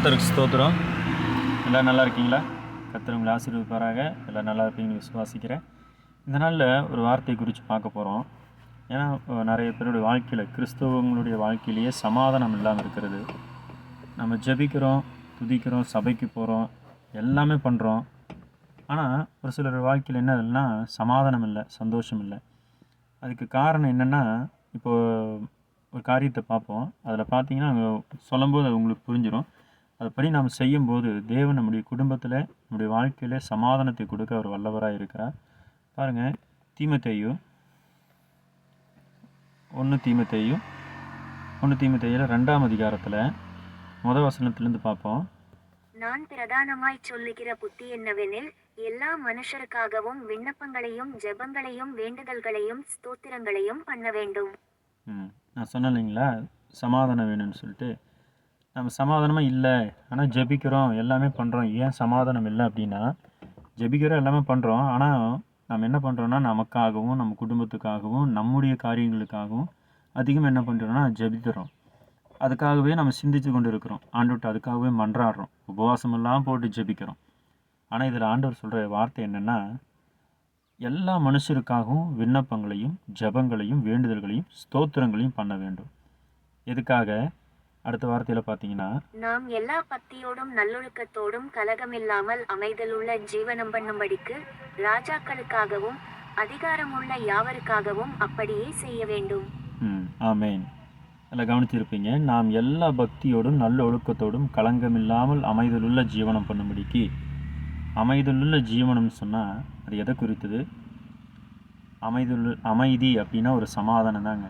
கர்த்தருக்கு ஸ்தோத்திரம். எல்லோரும் நல்லா இருக்கீங்களா? கர்த்தர் உங்களை ஆசீர்வதிப்பாராக. எல்லோரும் நல்லா இருப்பீங்கன்னு விசுவாசிக்கிறேன். இந்த நாளில் ஒரு வார்த்தை குறித்து பார்க்க போகிறோம். ஏன்னா நிறைய பேருடைய வாழ்க்கையில், கிறிஸ்தவங்களுடைய வாழ்க்கையிலேயே சமாதானம் இல்லாமல் இருக்கிறது. நம்ம ஜெபிக்கிறோம், துதிக்கிறோம், சபைக்கு போகிறோம், எல்லாமே பண்ணுறோம். ஆனால் ஒரு சிலர் வாழ்க்கையில் என்ன இல்லைன்னா சமாதானம் இல்லை, சந்தோஷம் இல்லை. அதுக்கு காரணம் என்னென்னா, இப்போது ஒரு காரியத்தை பார்ப்போம். அதில் பார்த்தீங்கன்னா சொல்லும்போது அது உங்களுக்கு புரிஞ்சிடும். அதுபடி நாம் செய்யும்போது தேவன் நம்முடைய குடும்பத்தில், நம்முடைய வாழ்க்கையில் சமாதானத்தை கொடுக்க அவர் வல்லவராக இருக்கிறார். பாருங்கள், தீமோத்தேயு 1 தீமோத்தேயு 2ஆம் அதிகாரத்தில் முதல் வசனத்திலிருந்து பார்ப்போம். நான் பிரதானமாய் சொல்லுகிற புத்தி என்னவெனில், எல்லா மனுஷருக்காகவும் விண்ணப்பங்களையும் ஜெபங்களையும் வேண்டுதல்களையும் ஸ்தோத்திரங்களையும் பண்ண வேண்டும். நான் சொன்னேன் இல்லைங்களா, சமாதானம் வேணும்னு சொல்லிட்டு. நம்ம சமாதானமாக இல்லை, ஆனால் ஜெபிக்கிறோம், எல்லாமே பண்ணுறோம். ஏன் சமாதானம் இல்லை அப்படின்னா, ஜெபிக்கிறோம், எல்லாமே பண்ணுறோம். ஆனால் நம்ம என்ன பண்ணுறோன்னா, நமக்காகவும் நம்ம குடும்பத்துக்காகவும் நம்முடைய காரியங்களுக்காகவும் அதிகமாக என்ன பண்ணுறோன்னா ஜெபிக்கிறோம். அதுக்காகவே நம்ம சிந்தித்து கொண்டு இருக்கிறோம். ஆண்டவர்கிட்ட அதுக்காகவே மன்றாடுறோம், உபவாசமெல்லாம் போட்டு ஜெபிக்கிறோம். ஆனால் இதில் ஆண்டவர் சொல்கிற வார்த்தை என்னென்னா, எல்லா மனுஷருக்காகவும் விண்ணப்பங்களையும் ஜெபங்களையும் வேண்டுதல்களையும் ஸ்தோத்திரங்களையும் பண்ண வேண்டும். எதுக்காக? அடுத்த வார்த்தையில் பார்த்தீங்கன்னா, நாம் எல்லா பக்தியோடும் நல்லொழுக்கத்தோடும் கலகமில்லாமல் அமைதலுள்ள ஜீவனம் பண்ணும்படிக்கு ராஜாக்களுக்காகவும் அதிகாரமுள்ள யாவருக்காகவும் அப்படியே செய்ய வேண்டும். ஆமேன். அதில் கவனிச்சிருப்பீங்க, நாம் எல்லா பக்தியோடும் நல்ல ஒழுக்கத்தோடும் கலங்கமில்லாமல் அமைதலுள்ள ஜீவனம் பண்ணும்படிக்கு. அமைதலுள்ள ஜீவனம்னு சொன்னால் அது எதை குறித்தது? அமைதி அப்படின்னா ஒரு சமாதானம் தாங்க.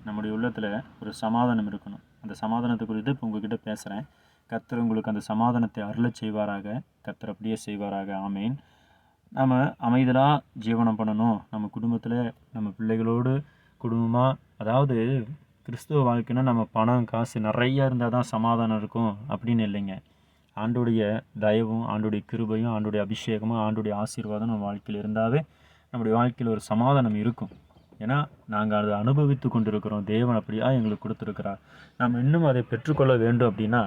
நம்முடைய உள்ளத்தில் ஒரு சமாதானம் இருக்கணும். அந்த சமாதானத்தை குறித்து இப்போ உங்ககிட்ட பேசுகிறேன். கர்த்தர் உங்களுக்கு அந்த சமாதானத்தை அருளச் செய்வாராக. கர்த்தர் அப்படியே செய்வாராக. ஆமேன். நம்ம அமைதலாக ஜீவனம் பண்ணணும். நம்ம குடும்பத்தில் நம்ம பிள்ளைகளோடு குடும்பமாக, அதாவது கிறிஸ்துவ வாழ்க்கைன்னா நம்ம பணம் காசு நிறையா இருந்தால் தான் சமாதானம் இருக்கும் அப்படின்னு இல்லைங்க. ஆண்டுடைய தயவும் ஆண்டுடைய கிருபையும் ஆண்டுடைய அபிஷேகமும் ஆண்டுடைய ஆசீர்வாதம் நம்ம வாழ்க்கையில் இருந்தாவே நம்முடைய வாழ்க்கையில் ஒரு சமாதானம் இருக்கும். ஏன்னா நாங்கள் அதை அனுபவித்து கொண்டிருக்கிறோம். தேவன் அப்படியா எங்களுக்கு கொடுத்துருக்கிறார். நம்ம இன்னும் அதை பெற்றுக்கொள்ள வேண்டும் அப்படின்னா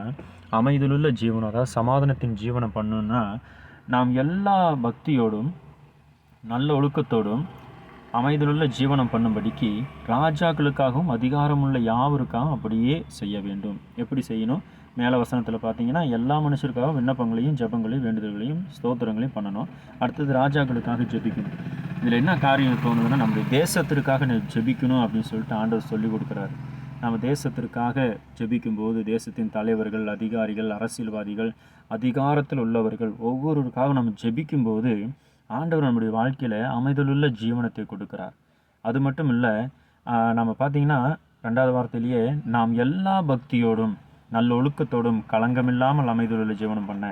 அமைதலுள்ள ஜீவனம், அதாவது சமாதானத்தின் ஜீவனம் பண்ணணுன்னா நாம் எல்லா பக்தியோடும் நல்ல ஒழுக்கத்தோடும் அமைதலுள்ள ஜீவனம் பண்ணும்படிக்கு ராஜாக்களுக்காகவும் அதிகாரமுள்ள யாவருக்காகவும் அப்படியே செய்ய வேண்டும். எப்படி செய்யணும்? மேலே வசனத்தில் பார்த்தீங்கன்னா, எல்லா மனுஷருக்காக விண்ணப்பங்களையும் ஜெபங்களையும் வேண்டுதல்களையும் ஸ்தோத்திரங்களையும் பண்ணணும். அடுத்தது ராஜாக்களுக்காக ஜெபிக்கணும். இதில் என்ன காரியம் தோணுதுன்னா, நம்முடைய தேசத்திற்காக ஜெபிக்கணும் அப்படின்னு சொல்லிட்டு ஆண்டவர் சொல்லி கொடுக்குறாரு. நம்ம தேசத்திற்காக ஜெபிக்கும்போது தேசத்தின் தலைவர்கள், அதிகாரிகள், அரசியல்வாதிகள், அதிகாரத்தில் உள்ளவர்கள் ஒவ்வொருவருக்காக நம்ம ஜெபிக்கும்போது ஆண்டவர் நம்முடைய வாழ்க்கையில் அமைதலுள்ள ஜீவனத்தை கொடுக்குறார். அது மட்டும் இல்லை, நம்ம பார்த்திங்கன்னா 2வது வார்த்தையிலேயே நாம் எல்லா பக்தியோடும் நல்ல ஒழுக்கத்தோடும் களங்கமில்லாமல் அமைதலுள்ள ஜீவனம் பண்ண.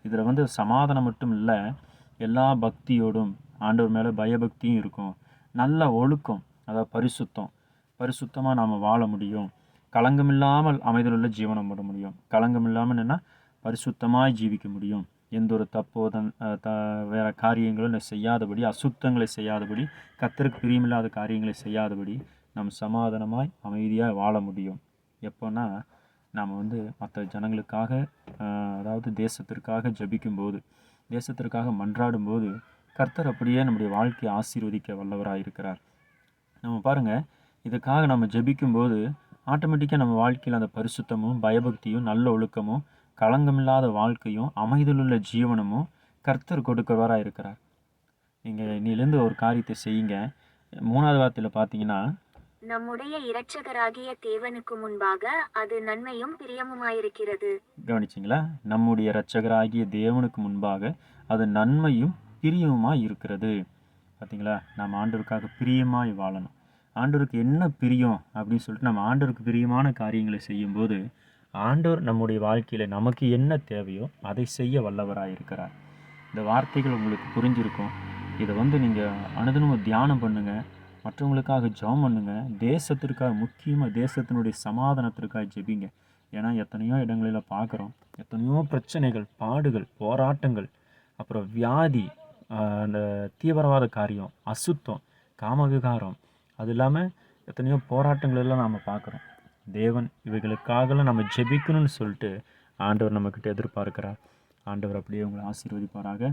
இதில் சமாதானம் மட்டும் இல்லை, எல்லா பக்தியோடும் ஆண்டவர் மேலே பயபக்தியும் இருக்கும். நல்ல ஒழுக்கம், அதாவது பரிசுத்தமாக நாம் வாழ முடியும். களங்கமில்லாமல் அமைதலுள்ள ஜீவனம் பண்ண முடியும். களங்கமில்லாமல் என்ன, பரிசுத்தமாய் ஜீவிக்க முடியும். எந்த ஒரு வேறு காரியங்களும் செய்யாதபடி, அசுத்தங்களை செய்யாதபடி, கர்த்தருக்கு பிரியமில்லாத காரியங்களை செய்யாதபடி நாம் சமாதானமாய் அமைதியாக வாழ முடியும். எப்போன்னா நாம் மற்ற ஜனங்களுக்காக, அதாவது தேசத்திற்காக ஜெபிக்கும்போது, தேசத்திற்காக மன்றாடும்போது கர்த்தர் அப்படியே நம்முடைய வாழ்க்கையை ஆசீர்வதிக்க வல்லவராக இருக்கிறார். நம்ம பாருங்கள், இதுக்காக நம்ம ஜெபிக்கும்போது ஆட்டோமேட்டிக்காக நம்ம வாழ்க்கையில் அந்த பரிசுத்தமும் பயபக்தியும் நல்ல ஒழுக்கமும் களங்கமில்லாத வாழ்க்கையும் அமைதலுள்ள ஜீவனமும் கர்த்தர் கொடுக்கவராக இருக்கிறார். நீங்கள் இன்னிலேருந்து ஒரு காரியத்தை செய்யுங்க. 3வது வார்த்தையில் பார்த்தீங்கன்னா, நம்முடைய இரட்சகராகிய தேவனுக்கு முன்பாக அது நன்மையும் பிரியமுமாயிருக்கிறது. கவனிச்சிங்களா? நம்முடைய இரட்சகராகிய தேவனுக்கு முன்பாக அது நன்மையும் பிரியமுமாய் இருக்கிறது. பார்த்தீங்களா? நம்ம ஆண்டவருக்காக பிரியமாய் வாழணும். ஆண்டவருக்கு என்ன பிரியம் அப்படின்னு சொல்லிட்டு நம்ம ஆண்டவருக்கு பிரியமான காரியங்களை செய்யும்போது ஆண்டவர் நம்முடைய வாழ்க்கையில் நமக்கு என்ன தேவையோ அதை செய்ய வல்லவராக இருக்கிறார். இந்த வார்த்தைகள் உங்களுக்கு புரிஞ்சிருக்கும். இதை நீங்கள் அனுதினமும் தியானம் பண்ணுங்கள். மற்றவங்களுக்காக ஜெபம் பண்ணுங்கள். தேசத்திற்காக, முக்கியமாக தேசத்தினுடைய சமாதானத்திற்காக ஜெபிங்க. ஏன்னா எத்தனையோ இடங்களில் பார்க்குறோம், எத்தனையோ பிரச்சனைகள், பாடுகள், போராட்டங்கள், அப்புறம் வியாதி, அந்த தீவிரவாத காரியம், அசுத்தம், காமவிகாரம், அது இல்லாமல் எத்தனையோ போராட்டங்கள் எல்லாம் நாம் பார்க்குறோம். தேவன் இவைகளுக்காகலாம் நம்ம ஜெபிக்கணும்னு சொல்லிட்டு ஆண்டவர் நம்மக்கிட்ட எதிர்பார்க்கிறார். ஆண்டவர் அப்படியே உங்களை ஆசீர்வதிப்பாராக.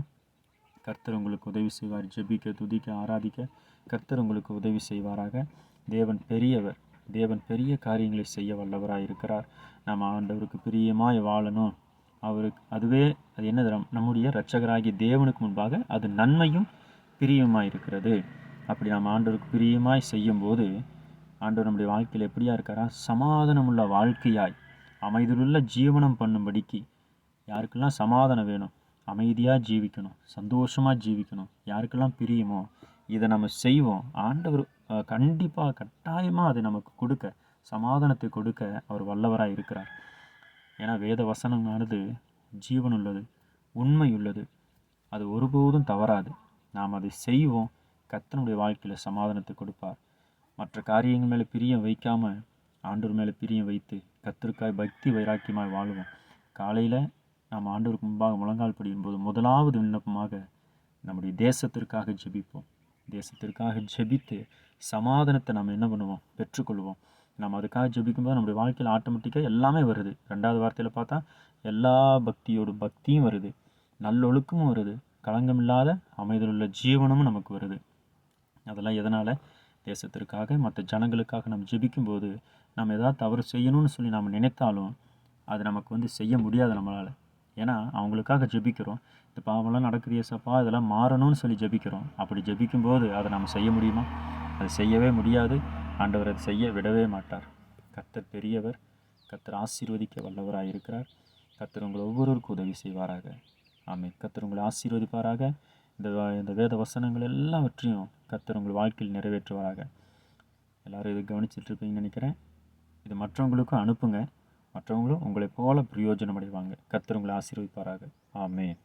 கர்த்தர் உங்களுக்கு உதவி செய்வார். ஜெபிக்க, துதிக்க, ஆராதிக்க கர்த்தர் உங்களுக்கு உதவி செய்வாராக. தேவன் பெரியவர். தேவன் பெரிய காரியங்களை செய்ய வல்லவராக இருக்கிறார். நம்ம ஆண்டவருக்கு பிரியமாய் வாழணும். அதுவே அது என்னது, நம்முடைய இரட்சகராகிய தேவனுக்கு முன்பாக அது நன்மையும் பிரியமாய் இருக்கிறது. அப்படி நம்ம ஆண்டவருக்கு பிரியமாய் செய்யும்போது ஆண்டவர் நம்முடைய வாழ்க்கையில் எப்படியா இருக்காரா, சமாதானமுள்ள வாழ்க்கையாய் அமைதியுள்ள ஜீவனம் பண்ணும்படிக்கு. யாருக்கெல்லாம் சமாதானம் வேணும், அமைதியாக ஜீவிக்கணும், சந்தோஷமாக ஜீவிக்கணும், யாருக்கெல்லாம் பிரியுமோ இதை நம்ம செய்வோம். ஆண்டவர் கண்டிப்பாக கட்டாயமாக அதை நமக்கு கொடுக்க, சமாதானத்தை கொடுக்க அவர் வல்லவராக இருக்கிறார். ஏன்னா வேத வசனமானது ஜீவனுள்ளது, உண்மை உள்ளது, அது ஒருபோதும் தவறாது. நாம் அதை செய்வோம். கர்த்தருடைய வாழ்க்கையில் சமாதானத்தை கொடுப்பார். மற்ற காரியங்கள் மேலே பிரியம் வைக்காமல் ஆண்டவர் மேலே பிரியம் வைத்து கர்த்தருக்காய் பக்தி வைராக்கியமாய் வாழுவோம். காலையில் நாம் ஆண்டவருக்கு முன்பாக முழங்கால் படியும்போது முதலாவது விண்ணப்பமாக நம்முடைய தேசத்திற்காக ஜெபிப்போம். தேசத்திற்காக ஜெபித்து சமாதானத்தை நம்ம என்ன பண்ணுவோம், பெற்றுக்கொள்வோம். நம்ம அதுக்காக ஜெபிக்கும்போது நம்முடைய வாழ்க்கையில் ஆட்டோமேட்டிக்காக எல்லாமே வருது. ரெண்டாவது வார்த்தையில் பார்த்தா எல்லா பக்தியும் வருது, நல்லொழுக்கமும் வருது, களங்கமில்லாத அமைதலுள்ள ஜீவனமும் நமக்கு வருது. அதெல்லாம் எதனால், தேசத்திற்காக மற்ற ஜனங்களுக்காக நம்ம ஜெபிக்கும்போது நம்ம எதாவது தவறு செய்யணும்னு சொல்லி நாம் நினைத்தாலும் அது நமக்கு செய்ய முடியாது நம்மளால். ஏன்னா அவங்களுக்காக ஜெபிக்கிறோம். இந்த பாவம்லாம் நடக்குது ஏசப்பா, இதெல்லாம் மாறணும்னு சொல்லி ஜெபிக்கிறோம். அப்படி ஜெபிக்கும்போது அதை நம்ம செய்ய முடியுமா? அது செய்யவே முடியாது. ஆண்டவர் அதை செய்ய விடவே மாட்டார். கர்த்தர் பெரியவர். கர்த்தர் ஆசீர்வதிக்க வல்லவராக இருக்கிறார். கர்த்தர் உங்களை ஒவ்வொருவருக்கும் உதவி செய்வாராக. ஆமென். கர்த்தர் உங்களை ஆசீர்வதிப்பாராக. இந்த வேத வசனங்கள் எல்லாவற்றையும் கர்த்தர் உங்கள் வாழ்க்கையில் நிறைவேற்றுவாராக. எல்லோரும் இதை கவனிச்சிட்டு இருப்பீங்கன்னு நினைக்கிறேன். இது மற்றவங்களுக்கும் அனுப்புங்க. மற்றவங்களும் உங்களை போல பிரயோஜனம் அடைவாங்க. கர்த்தர் உங்களை ஆசீர்வதிப்பாராக. ஆமென்.